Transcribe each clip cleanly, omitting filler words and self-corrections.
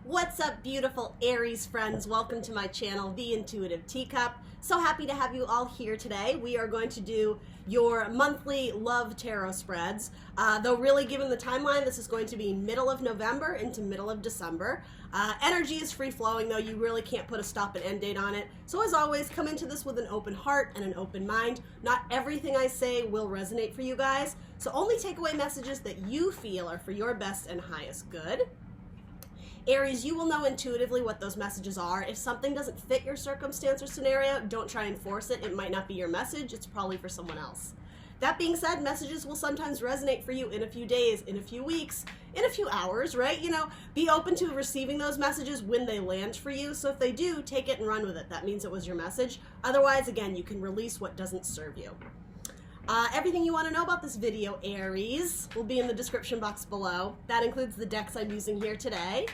What's up, beautiful Aries friends? Welcome to my channel, The Intuitive Teacup. So happy to have you all here today. We are going to do your monthly love tarot spreads. Though really, given the timeline, this is going to be middle of November into middle of December. Energy is free-flowing, though. You really can't put a stop and end date on it. So as always, come into this with an open heart and an open mind. Not everything I say will resonate for you guys, so only take away messages that you feel are for your best and highest good. Aries, you will know intuitively what those messages are. If something doesn't fit your circumstance or scenario, don't try and force it. It might not be your message. It's probably for someone else. That being said, messages will sometimes resonate for you in a few days, in a few weeks, in a few hours, right? You know, be open to receiving those messages when they land for you. So if they do, take it and run with it. That means it was your message. Otherwise, again, you can release what doesn't serve you. Everything you want to know about this video, Aries, will be in the description box below. That includes the decks I'm using here today,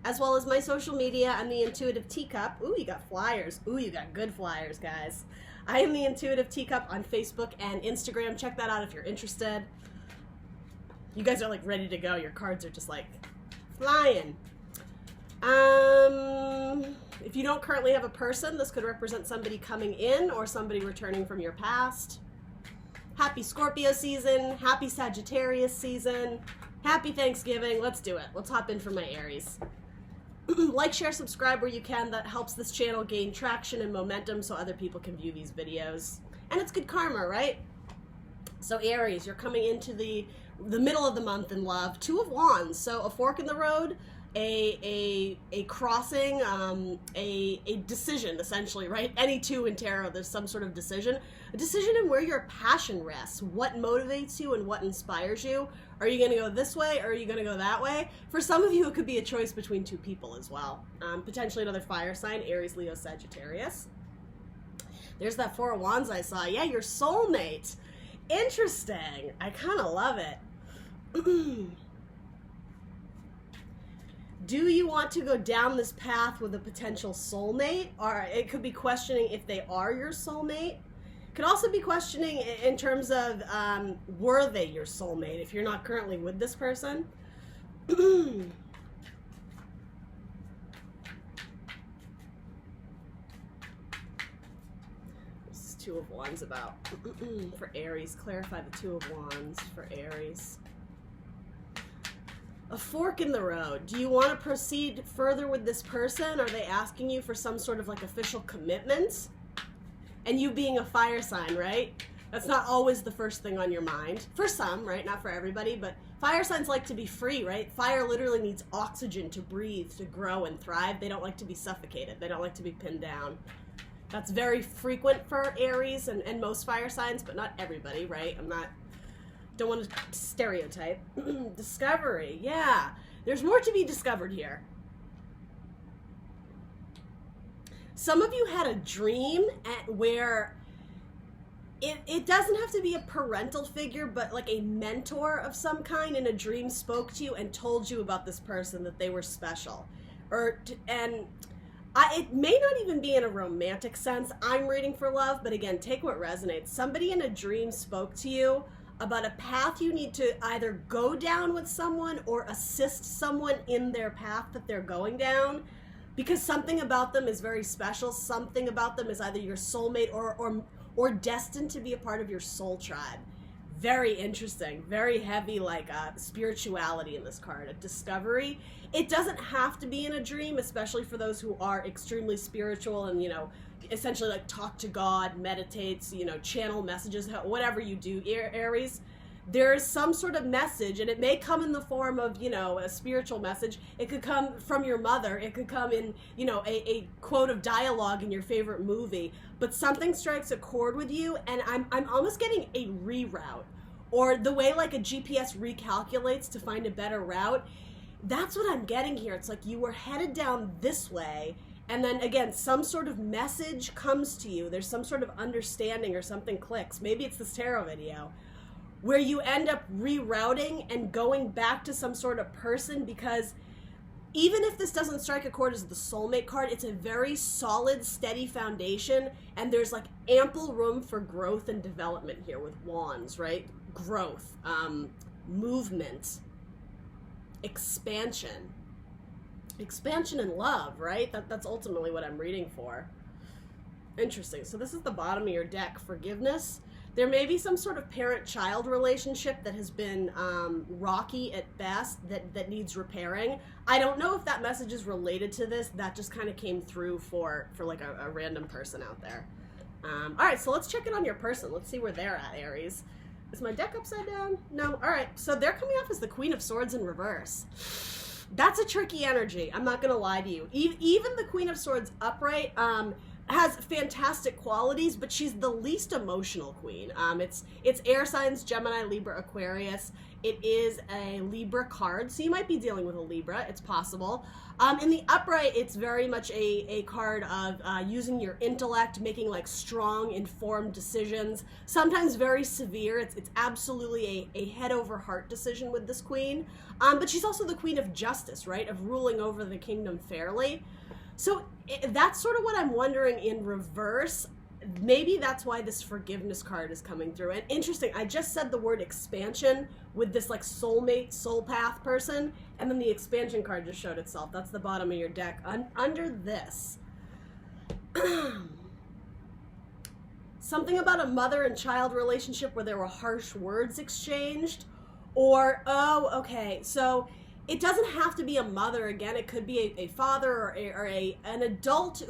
as well as my social media. I'm the Intuitive Teacup. Ooh, you got flyers. Ooh, you got good flyers, guys. I am the Intuitive Teacup on Facebook and Instagram. Check that out if you're interested. You guys are like ready to go. Your cards are just like flying. If you don't currently have a person, this could represent somebody coming in or somebody returning from your past. Happy Scorpio season, happy Sagittarius season, happy Thanksgiving. Let's do it. Let's hop in for my Aries. Like, share, subscribe where you can. That helps this channel gain traction and momentum so other people can view these videos. And it's good karma, right? So Aries, you're coming into the middle of the month in love. Two of Wands, so a fork in the road, a crossing, a decision, essentially, right? Any two in tarot, there's some sort of decision. A decision in where your passion rests, what motivates you and what inspires you. Are you going to go this way or are you going to go that way? For some of you, it could be a choice between two people as well. Potentially another fire sign, Aries, Leo, Sagittarius. There's that Four of Wands I saw. Yeah, your soulmate. Interesting. I kind of love it. Do you want to go down this path with a potential soulmate? Or it could be questioning if they are your soulmate. Could also be questioning in terms of were they your soulmate if you're not currently with this person. This is Two of Wands about for Aries. Clarify the Two of Wands for Aries. A fork in the road. Do you want to proceed further with this person? Are they asking you for some sort of like official commitment? And you being a fire sign, right? That's not always the first thing on your mind. For some, right? Not for everybody, but fire signs like to be free, right? Fire literally needs oxygen to breathe, to grow and thrive. They don't like to be suffocated. They don't like to be pinned down. That's very frequent for Aries and most fire signs, but not everybody, right? Don't want to stereotype. Discovery, yeah. There's more to be discovered here. Some of you had a dream where it doesn't have to be a parental figure, but like a mentor of some kind in a dream spoke to you and told you about this person, that they were special. It may not even be in a romantic sense. I'm reading for love, but again, take what resonates. Somebody in a dream spoke to you about a path you need to either go down with someone or assist someone in their path that they're going down, because something about them is very special. Something about them is either your soulmate or destined to be a part of your soul tribe. Very interesting, very heavy, like spirituality in this card, a discovery. It doesn't have to be in a dream, especially for those who are extremely spiritual and, you know, essentially like talk to God, meditates, you know, channel messages, whatever you do, Aries. There's some sort of message, and it may come in the form of, you know, a spiritual message. It could come from your mother. It could come in, you know, a quote of dialogue in your favorite movie. But something strikes a chord with you, and I'm almost getting a reroute, or the way like a GPS recalculates to find a better route. That's what I'm getting here. It's like you were headed down this way, and then again, some sort of message comes to you. There's some sort of understanding or something clicks. Maybe it's this tarot video, where you end up rerouting and going back to some sort of person, because even if this doesn't strike a chord as the soulmate card, it's a very solid, steady foundation, and there's like ample room for growth and development here with Wands, right? Growth, movement, expansion. Expansion and love, right? That's ultimately what I'm reading for. Interesting. So this is the bottom of your deck. Forgiveness. There may be some sort of parent-child relationship that has been rocky at best, that needs repairing. I don't know if that message is related to this. That just kind of came through for like a random person out there. All right, so let's check in on your person. Let's see where they're at, Aries. Is my deck upside down? No. All right, so they're coming off as the Queen of Swords in reverse. That's a tricky energy. I'm not going to lie to you. Even the Queen of Swords upright has fantastic qualities, but she's the least emotional queen. It's air signs, Gemini, Libra, Aquarius. It is a Libra card, so you might be dealing with a Libra. It's possible. In the upright, it's very much a card of using your intellect, making like strong, informed decisions, sometimes very severe. It's absolutely a head over heart decision with this queen. But she's also the Queen of Justice, right? Of ruling over the kingdom fairly. So that's sort of what I'm wondering in reverse. Maybe that's why this forgiveness card is coming through. And interesting, I just said the word expansion with this like soulmate, soul path person, and then the expansion card just showed itself. That's the bottom of your deck. Under this, something about a mother and child relationship where there were harsh words exchanged, or, oh, okay, so it doesn't have to be a mother. Again, it could be a father or an adult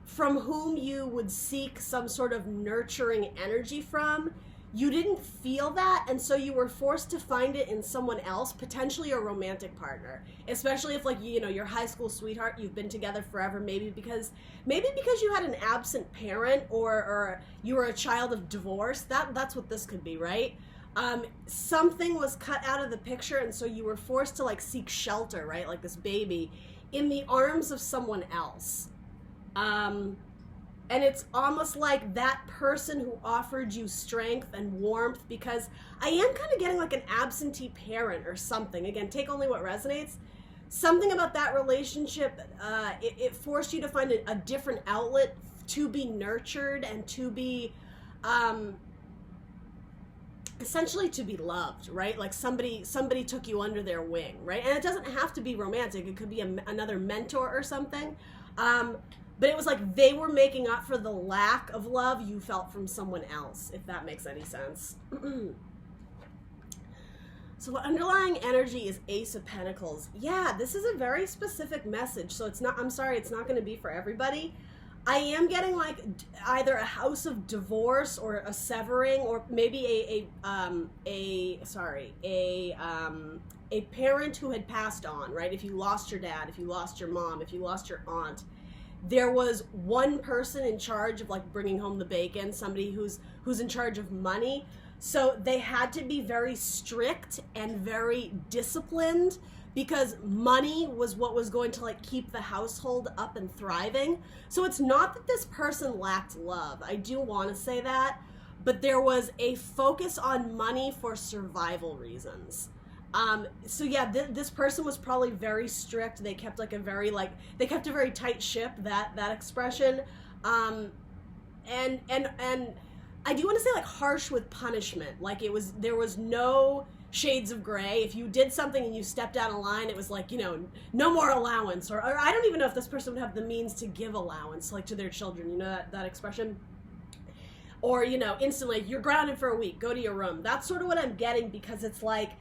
from whom you would seek some sort of nurturing energy from. You didn't feel that, and so you were forced to find it in someone else, potentially a romantic partner. Especially if, like, you know, your high school sweetheart, you've been together forever, maybe because you had an absent parent, or you were a child of divorce. That's what this could be, right? Something was cut out of the picture, and so you were forced to like seek shelter, right? Like this baby in the arms of someone else. And it's almost like that person who offered you strength and warmth, because I am kind of getting like an absentee parent or something. Again, take only what resonates. Something about that relationship, it forced you to find a different outlet to be nurtured and to be, essentially to be loved, right? Like somebody took you under their wing, right? And it doesn't have to be romantic. It could be another mentor or something. But it was like they were making up for the lack of love you felt from someone else, if that makes any sense. So underlying energy is Ace of Pentacles. Yeah, this is a very specific message. So it's not, I'm sorry, it's not going to be for everybody. I am getting like either a house of divorce or a severing, or maybe a parent who had passed on, right? If you lost your dad, if you lost your mom, if you lost your aunt, there was one person in charge of like bringing home the bacon, somebody who's in charge of money. So they had to be very strict and very disciplined, because money was what was going to like keep the household up and thriving. So it's not that this person lacked love. I do want to say that, but there was a focus on money for survival reasons. So yeah, this person was probably very strict. They kept like they kept a very tight ship, that expression. And I do want to say like harsh with punishment. Like there was no shades of gray. If you did something and you stepped out of line, it was like, you know, no more allowance, or I don't even know if this person would have the means to give allowance, like to their children, you know, that expression, or, you know, instantly you're grounded for a week, go to your room. That's sort of what I'm getting, because it's like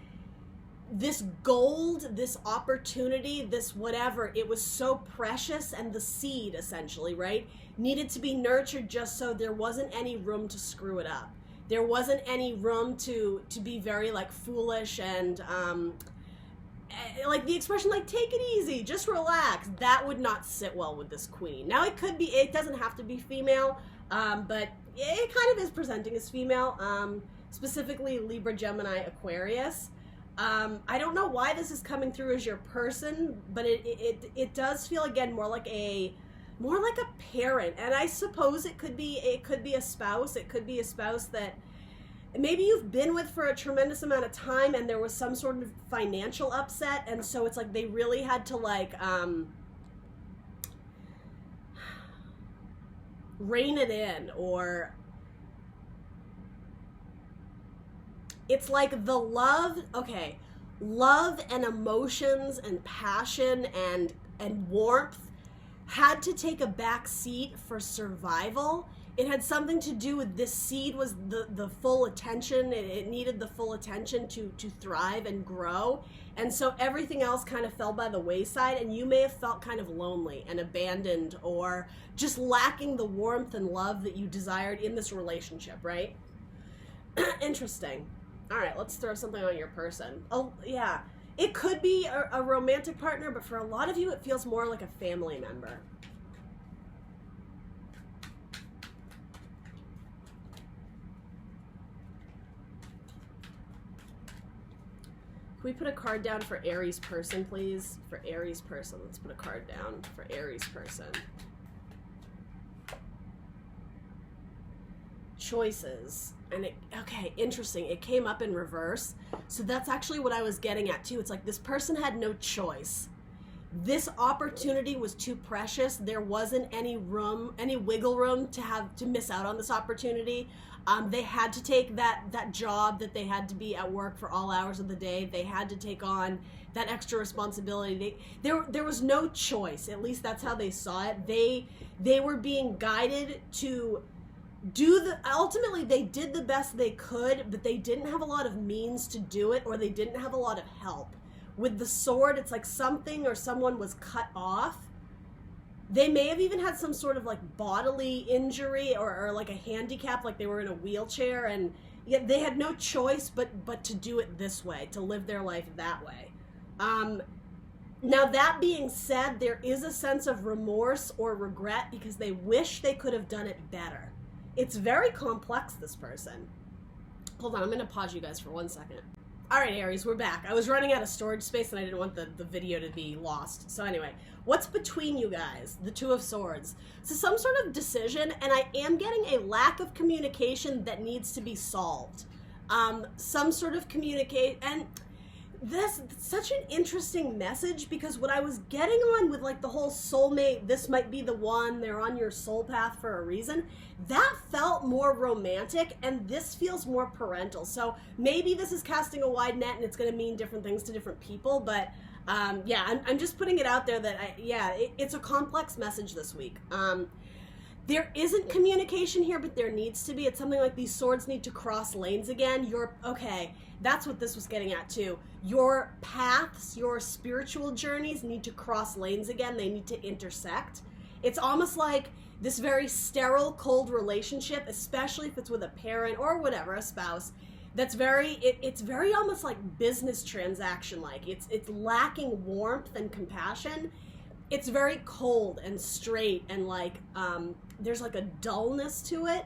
this gold, this opportunity, this whatever, it was so precious, and the seed essentially, right, needed to be nurtured just so there wasn't any room to screw it up. There wasn't any room to be very like foolish and like the expression like take it easy, just relax. That would not sit well with this queen. Now it doesn't have to be female, but it kind of is presenting as female, specifically Libra, Gemini, Aquarius. I don't know why this is coming through as your person, but it does feel again more like a parent, and I suppose it could be a spouse. It could be a spouse that maybe you've been with for a tremendous amount of time, and there was some sort of financial upset, and so it's like they really had to like rein it in, or it's like the love. Okay, love and emotions and passion and warmth had to take a back seat for survival. It had something to do with this seed was the full attention. It needed the full attention to thrive and grow. And so everything else kind of fell by the wayside, and you may have felt kind of lonely and abandoned or just lacking the warmth and love that you desired in this relationship, right? Interesting. All right, let's throw something on your person. Oh, yeah. It could be a romantic partner, but for a lot of you, it feels more like a family member. Can we put a card down for Aries person, please? For Aries person. Let's put a card down for Aries person. Choices. And okay, interesting. It came up in reverse. So that's actually what I was getting at too. It's like this person had no choice. This opportunity was too precious. There wasn't any room, any wiggle room to miss out on this opportunity. They had to take that job that they had to be at work for all hours of the day. They had to take on that extra responsibility. There was no choice. At least that's how they saw it. They were being guided to ultimately they did the best they could, but they didn't have a lot of means to do it, or they didn't have a lot of help. With the sword, it's like something or someone was cut off. They may have even had some sort of like bodily injury or like a handicap, like they were in a wheelchair, and yet they had no choice but to do it this way, to live their life that way. Now that being said, there is a sense of remorse or regret because they wish they could have done it better. It's very complex, this person. Hold on, I'm going to pause you guys for 1 second. All right, Aries, we're back. I was running out of storage space and I didn't want the video to be lost. So anyway, what's between you guys? The Two of Swords. So some sort of decision, and I am getting a lack of communication that needs to be solved. Some sort of communicate, and this such an interesting message because what I was getting on with like the whole soulmate, this might be the one, they're on your soul path for a reason, that felt more romantic, and this feels more parental. So maybe this is casting a wide net and it's going to mean different things to different people, but yeah, I'm just putting it out there that it's a complex message this week. There isn't communication here, but there needs to be. It's something like these swords need to cross lanes again. Okay, that's what this was getting at too. Your paths, your spiritual journeys need to cross lanes again. They need to intersect. It's almost like this very sterile, cold relationship, especially if it's with a parent or whatever, a spouse, that's it's very almost like business transaction-like. It's lacking warmth and compassion. It's very cold and straight, and like there's like a dullness to it.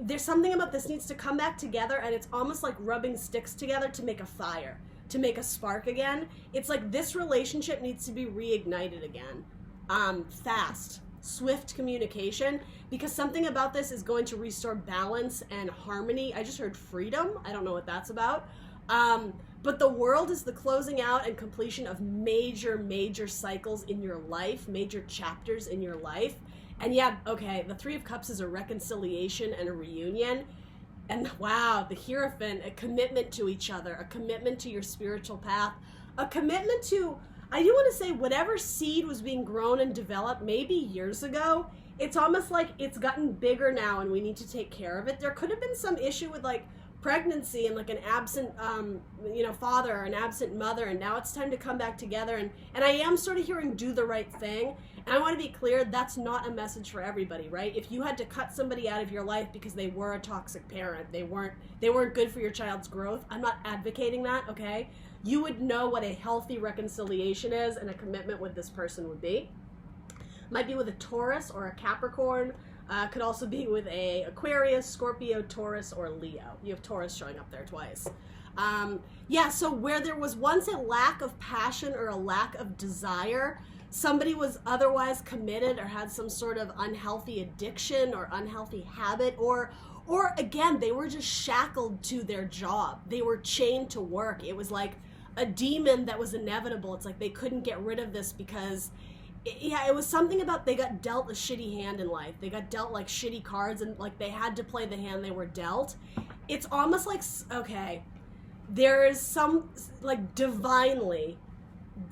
There's something about this needs to come back together, and it's almost like rubbing sticks together to make a fire, to make a spark again. It's like this relationship needs to be reignited again. Fast, swift communication, because something about this is going to restore balance and harmony. I just heard freedom. I don't know what that's about. But the world is the closing out and completion of major cycles in your life, major chapters in your life. And yeah, okay, the Three of Cups is a reconciliation and a reunion. And wow, the Hierophant, a commitment to each other, a commitment to your spiritual path, a commitment to, I do want to say, whatever seed was being grown and developed maybe years ago, it's almost like it's gotten bigger now and we need to take care of it. There could have been some issue with like pregnancy and like an absent father or an absent mother, and now it's time to come back together, and I am sort of hearing do the right thing. And I want to be clear, that's not a message for everybody, right? If you had to cut somebody out of your life because they were a toxic parent, they weren't good for your child's growth, I'm not advocating that, okay? You would know what a healthy reconciliation is and a commitment with this person would be. Might be with a Taurus or a Capricorn. Could also be with a Aquarius, Scorpio, Taurus, or Leo. You have Taurus showing up there twice. Yeah, so where there was once a lack of passion or a lack of desire, somebody was otherwise committed or had some sort of unhealthy addiction or unhealthy habit, or again, they were just shackled to their job. They were chained to work. It was like a demon that was inevitable. It's like they couldn't get rid of this because it was something about they got dealt a shitty hand in life. They got dealt like shitty cards, and like they had to play the hand they were dealt. It's almost like, okay, there is some, like, divinely,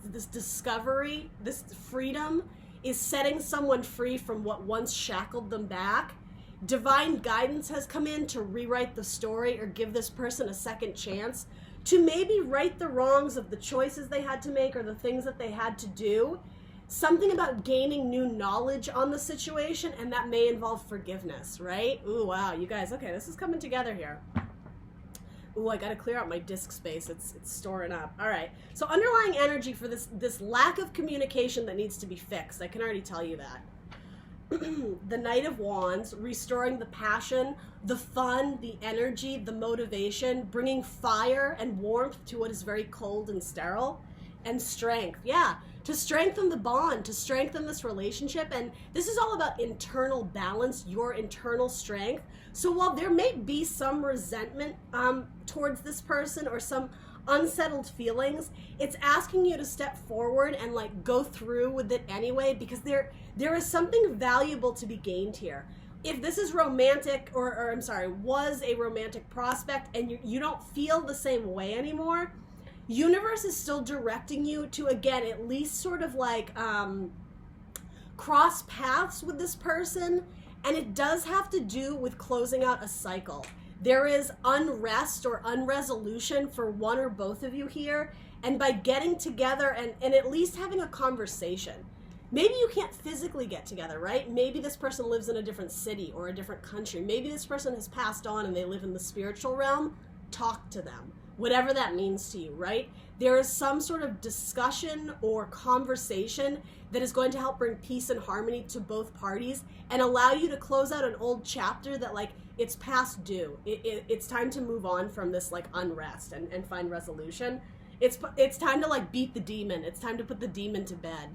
this discovery, this freedom is setting someone free from what once shackled them back. Divine guidance has come in to rewrite the story or give this person a second chance to maybe right the wrongs of the choices they had to make or the things that they had to do. Something about gaining new knowledge on the situation, and that may involve forgiveness, right? Ooh, wow, you guys, okay, this is coming together here. Ooh, I gotta clear out my disk space. It's storing up. All right. So underlying energy for this lack of communication that needs to be fixed. I can already tell you that. The Knight of Wands, restoring the passion, the fun, the energy, the motivation, bringing fire and warmth to what is very cold and sterile, and strength. Yeah, to strengthen the bond, to strengthen this relationship. And this is all about internal balance, your internal strength. So while there may be some resentment towards this person or some unsettled feelings, it's asking you to step forward and like go through with it anyway, because there is something valuable to be gained here. If this is romantic, or I'm sorry, was a romantic prospect, and you don't feel the same way anymore, universe is still directing you to, again, at least sort of like cross paths with this person. And it does have to do with closing out a cycle. There is unrest or unresolution for one or both of you here. And by getting together and at least having a conversation, maybe you can't physically get together, right? Maybe this person lives in a different city or a different country. Maybe this person has passed on and they live in the spiritual realm. Talk to them, whatever that means to you, right? There is some sort of discussion or conversation that is going to help bring peace and harmony to both parties and allow you to close out an old chapter that, like, it's past due. It's time to move on from this, like, unrest and find resolution. It's time to, like, beat the demon. It's time to put the demon to bed.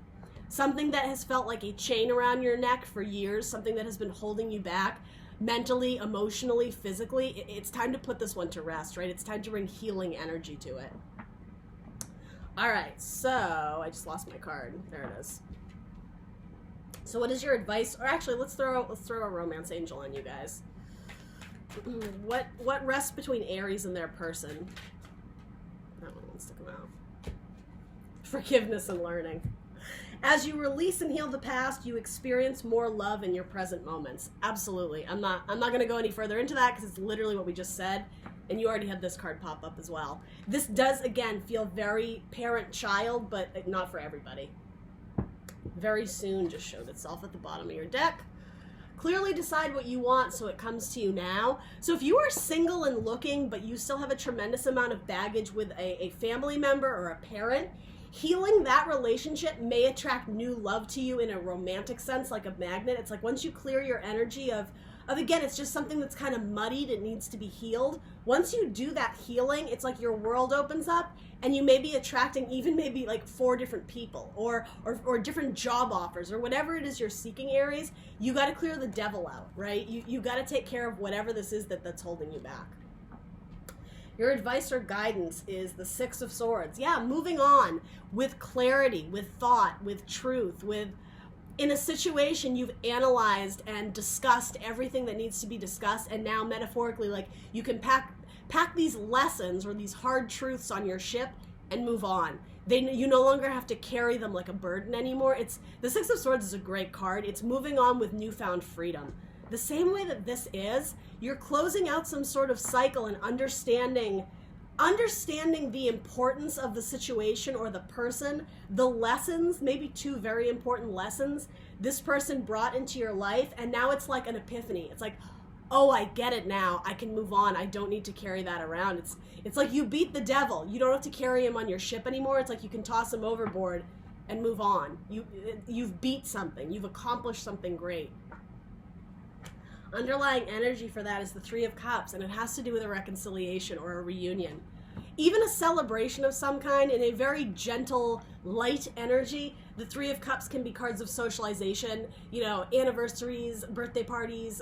Something that has felt like a chain around your neck for years, something that has been holding you back mentally, emotionally, physically, it's time to put this one to rest, right? It's time to bring healing energy to it. All right, so I just lost my card. There it is. So what is your advice? Or actually, let's throw a romance angel on you guys. What rests between Aries and their person? That one wants to come out. Forgiveness and learning. As you release and heal the past, you experience more love in your present moments. Absolutely. I'm not going to go any further into that because it's literally what we just said. And you already had this card pop up as well. This does, again, feel very parent-child, but not for everybody. Very soon just showed itself at the bottom of your deck. Clearly decide what you want so it comes to you now. So if you are single and looking, but you still have a tremendous amount of baggage with a family member or a parent, healing that relationship may attract new love to you in a romantic sense, like a magnet. It's like once you clear your energy of again, it's just something that's kind of muddied, it needs to be healed. Once you do that healing, it's like your world opens up and you may be attracting even maybe like 4 different people or different job offers or whatever it is you're seeking, Aries. You got to clear the devil out, right? You got to take care of whatever this is that's holding you back. Your advice or guidance is the 6 of Swords. Yeah, moving on with clarity, with thought, with truth, in a situation you've analyzed and discussed everything that needs to be discussed, and now metaphorically, like, you can pack these lessons or these hard truths on your ship and move on. You no longer have to carry them like a burden anymore. The 6 of Swords is a great card. It's moving on with newfound freedom. The same way that this is, you're closing out some sort of cycle and understanding the importance of the situation or the person, the lessons, maybe 2 very important lessons this person brought into your life, and now it's like an epiphany. It's like, oh, I get it now. I can move on. I don't need to carry that around. It's like you beat the devil. You don't have to carry him on your ship anymore. It's like you can toss him overboard and move on. You've beat something. You've accomplished something great. Underlying energy for that is the 3 of Cups, and it has to do with a reconciliation or a reunion. Even a celebration of some kind in a very gentle, light energy. The 3 of Cups can be cards of socialization, anniversaries, birthday parties,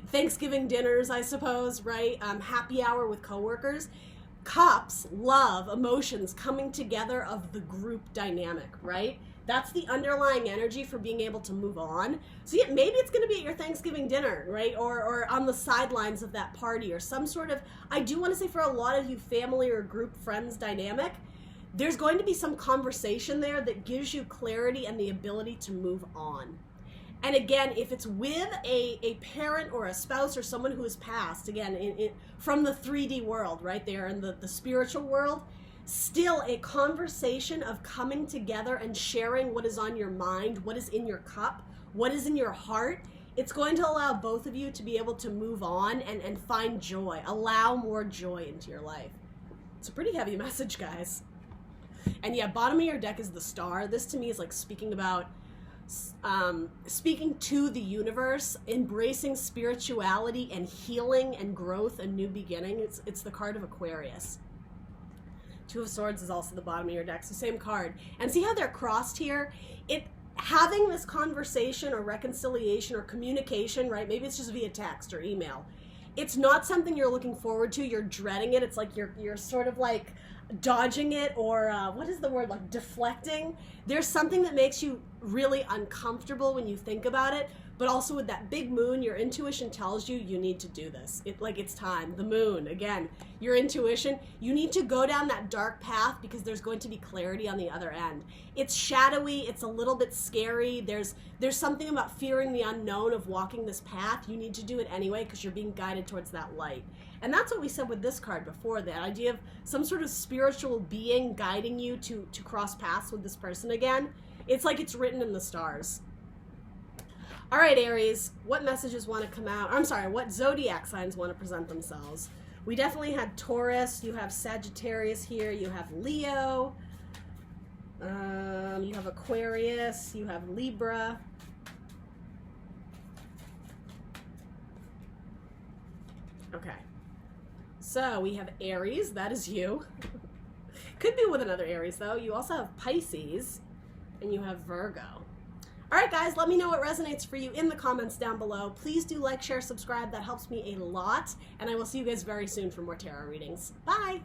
Thanksgiving dinners, I suppose, right? Happy hour with coworkers. Cups, love, emotions coming together of the group dynamic, right? That's the underlying energy for being able to move on. So yeah, maybe it's going to be at your Thanksgiving dinner, right? Or on the sidelines of that party, or some sort of, I do want to say for a lot of you, family or group friends dynamic, there's going to be some conversation there that gives you clarity and the ability to move on. And again, if it's with a parent or a spouse or someone who has passed, again, from the 3D world, right there in the spiritual world, still a conversation of coming together and sharing what is on your mind, what is in your cup, what is in your heart. It's going to allow both of you to be able to move on and find joy, allow more joy into your life. It's a pretty heavy message, guys. And yeah, bottom of your deck is the Star. This to me is like speaking about, speaking to the universe, embracing spirituality and healing and growth and new beginning. It's the card of Aquarius. Two of Swords is also the bottom of your deck, so same card. And see how they're crossed here? Having this conversation or reconciliation or communication, right? Maybe it's just via text or email. It's not something you're looking forward to. You're dreading it. It's like you're sort of like dodging it, or what is the word, like deflecting. There's something that makes you really uncomfortable when you think about it, but also with that big moon, your intuition tells you you need to do this. It's time. The moon, again, your intuition, you need to go down that dark path because there's going to be clarity on the other end. It's shadowy, it's a little bit scary. There's something about fearing the unknown of walking this path. You need to do it anyway because you're being guided towards that light. And that's what we said with this card before, the idea of some sort of spiritual being guiding you to cross paths with this person again. It's like it's written in the stars. All right, Aries, what messages want to come out? I'm sorry, what zodiac signs want to present themselves? We definitely had Taurus, you have Sagittarius here, you have Leo, you have Aquarius, you have Libra. Okay. So we have Aries, that is you. Could be with another Aries though. You also have Pisces and you have Virgo. All right, guys, let me know what resonates for you in the comments down below. Please do like, share, subscribe. That helps me a lot. And I will see you guys very soon for more tarot readings. Bye.